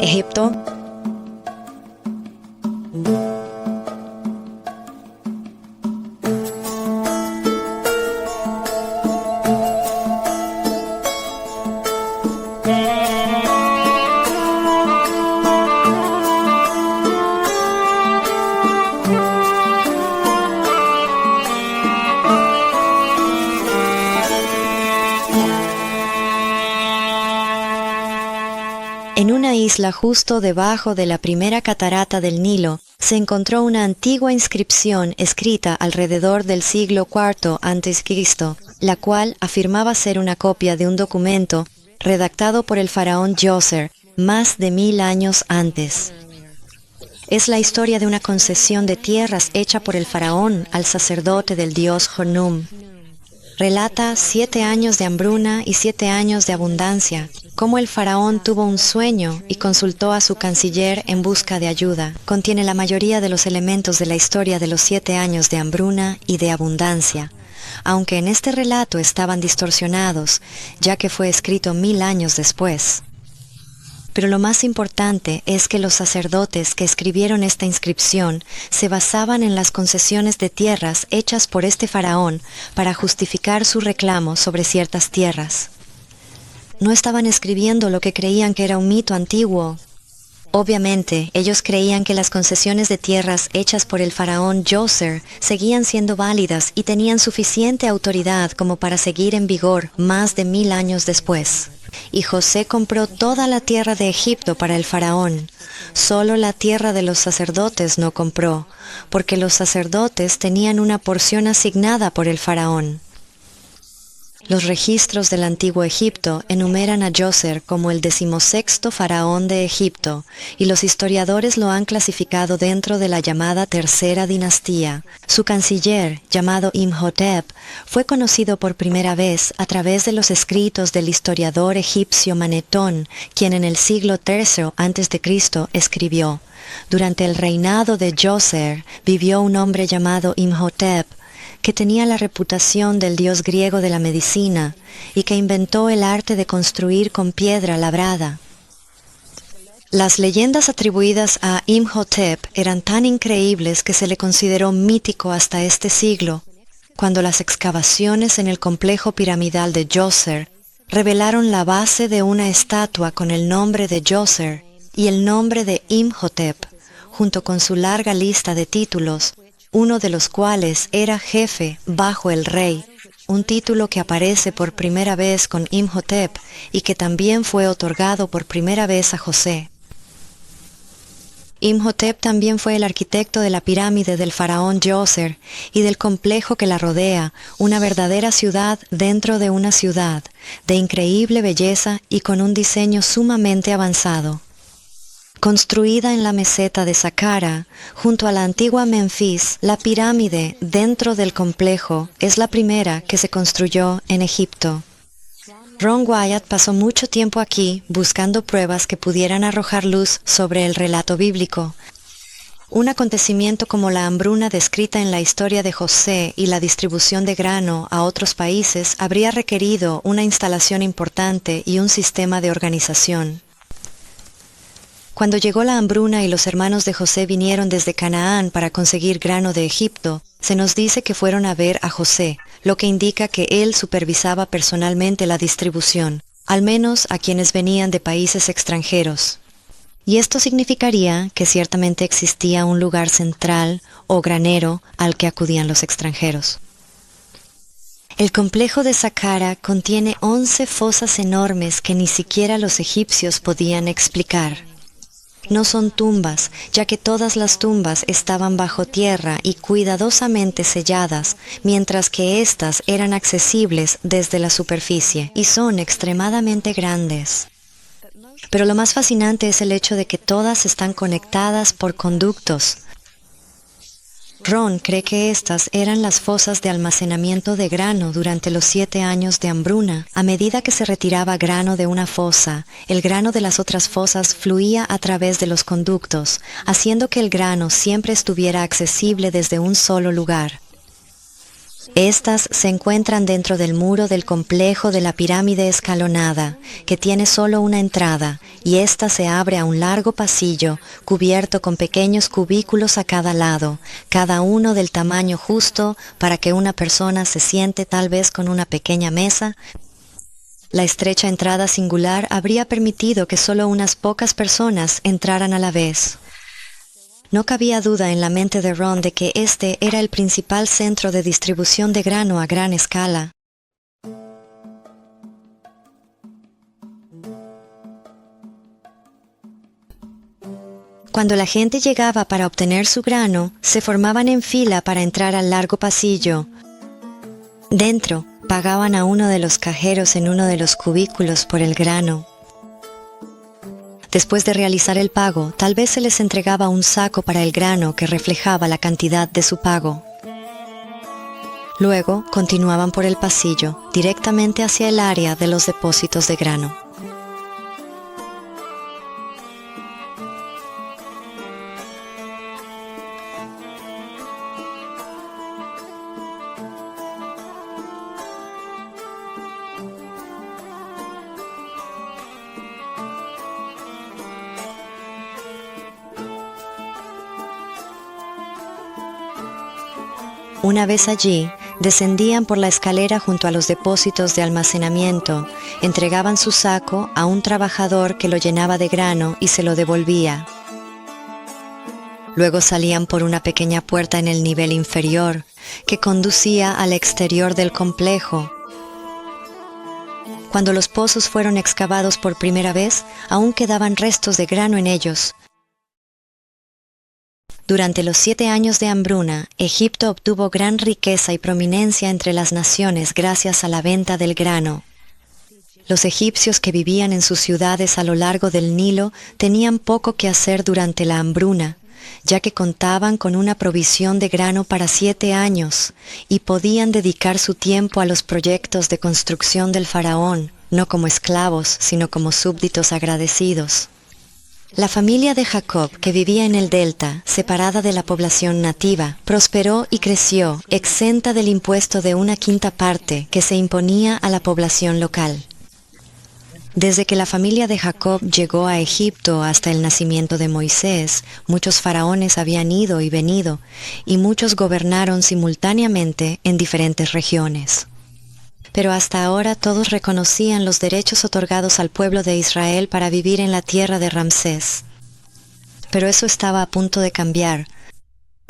Egipto. En una isla justo debajo de la primera catarata del Nilo, se encontró una antigua inscripción escrita alrededor del siglo IV a.C., la cual afirmaba ser una copia de un documento redactado por el faraón Djoser más de 1000 años antes. Es la historia de una concesión de tierras hecha por el faraón al sacerdote del dios Khnum. Relata 7 años de hambruna y 7 años de abundancia, cómo el faraón tuvo un sueño y consultó a su canciller en busca de ayuda. Contiene la mayoría de los elementos de la historia de los 7 años de hambruna y de abundancia, aunque en este relato estaban distorsionados, ya que fue escrito 1000 años después. Pero lo más importante es que los sacerdotes que escribieron esta inscripción se basaban en las concesiones de tierras hechas por este faraón para justificar su reclamo sobre ciertas tierras. No estaban escribiendo lo que creían que era un mito antiguo. Obviamente, ellos creían que las concesiones de tierras hechas por el faraón Djoser seguían siendo válidas y tenían suficiente autoridad como para seguir en vigor más de 1000 años después. Y José compró toda la tierra de Egipto para el faraón. Solo la tierra de los sacerdotes no compró, porque los sacerdotes tenían una porción asignada por el faraón. Los registros del antiguo Egipto enumeran a Djoser como el 16º faraón de Egipto, y los historiadores lo han clasificado dentro de la llamada Tercera Dinastía. Su canciller, llamado Imhotep, fue conocido por primera vez a través de los escritos del historiador egipcio Manetón, quien en el siglo III a.C. escribió: «Durante el reinado de Djoser vivió un hombre llamado Imhotep, que tenía la reputación del dios griego de la medicina y que inventó el arte de construir con piedra labrada». Las leyendas atribuidas a Imhotep eran tan increíbles que se le consideró mítico hasta este siglo, cuando las excavaciones en el complejo piramidal de Djoser revelaron la base de una estatua con el nombre de Djoser y el nombre de Imhotep, junto con su larga lista de títulos, uno de los cuales era jefe bajo el rey, un título que aparece por primera vez con Imhotep y que también fue otorgado por primera vez a José. Imhotep también fue el arquitecto de la pirámide del faraón Djoser y del complejo que la rodea, una verdadera ciudad dentro de una ciudad, de increíble belleza y con un diseño sumamente avanzado. Construida en la meseta de Saqqara, junto a la antigua Menfis, la pirámide dentro del complejo es la primera que se construyó en Egipto. Ron Wyatt pasó mucho tiempo aquí buscando pruebas que pudieran arrojar luz sobre el relato bíblico. Un acontecimiento como la hambruna descrita en la historia de José y la distribución de grano a otros países habría requerido una instalación importante y un sistema de organización. Cuando llegó la hambruna y los hermanos de José vinieron desde Canaán para conseguir grano de Egipto, se nos dice que fueron a ver a José, lo que indica que él supervisaba personalmente la distribución, al menos a quienes venían de países extranjeros. Y esto significaría que ciertamente existía un lugar central o granero al que acudían los extranjeros. El complejo de Saqqara contiene 11 fosas enormes que ni siquiera los egipcios podían explicar. No son tumbas, ya que todas las tumbas estaban bajo tierra y cuidadosamente selladas, mientras que éstas eran accesibles desde la superficie y son extremadamente grandes. Pero lo más fascinante es el hecho de que todas están conectadas por conductos. Ron cree que estas eran las fosas de almacenamiento de grano durante los 7 años de hambruna. A medida que se retiraba grano de una fosa, el grano de las otras fosas fluía a través de los conductos, haciendo que el grano siempre estuviera accesible desde un solo lugar. Estas se encuentran dentro del muro del complejo de la pirámide escalonada, que tiene solo una entrada, y ésta se abre a un largo pasillo cubierto con pequeños cubículos a cada lado, cada uno del tamaño justo para que una persona se siente tal vez con una pequeña mesa. La estrecha entrada singular habría permitido que solo unas pocas personas entraran a la vez. No cabía duda en la mente de Ron de que este era el principal centro de distribución de grano a gran escala. Cuando la gente llegaba para obtener su grano, se formaban en fila para entrar al largo pasillo. Dentro, pagaban a uno de los cajeros en uno de los cubículos por el grano. Después de realizar el pago, tal vez se les entregaba un saco para el grano que reflejaba la cantidad de su pago. Luego, continuaban por el pasillo, directamente hacia el área de los depósitos de grano. Una vez allí, descendían por la escalera junto a los depósitos de almacenamiento, entregaban su saco a un trabajador que lo llenaba de grano y se lo devolvía. Luego salían por una pequeña puerta en el nivel inferior, que conducía al exterior del complejo. Cuando los pozos fueron excavados por primera vez, aún quedaban restos de grano en ellos. Durante los 7 años de hambruna, Egipto obtuvo gran riqueza y prominencia entre las naciones gracias a la venta del grano. Los egipcios que vivían en sus ciudades a lo largo del Nilo tenían poco que hacer durante la hambruna, ya que contaban con una provisión de grano para 7 años y podían dedicar su tiempo a los proyectos de construcción del faraón, no como esclavos, sino como súbditos agradecidos. La familia de Jacob, que vivía en el delta, separada de la población nativa, prosperó y creció, exenta del impuesto de 1/5 parte que se imponía a la población local. Desde que la familia de Jacob llegó a Egipto hasta el nacimiento de Moisés, muchos faraones habían ido y venido, y muchos gobernaron simultáneamente en diferentes regiones. Pero hasta ahora todos reconocían los derechos otorgados al pueblo de Israel para vivir en la tierra de Ramsés. Pero eso estaba a punto de cambiar,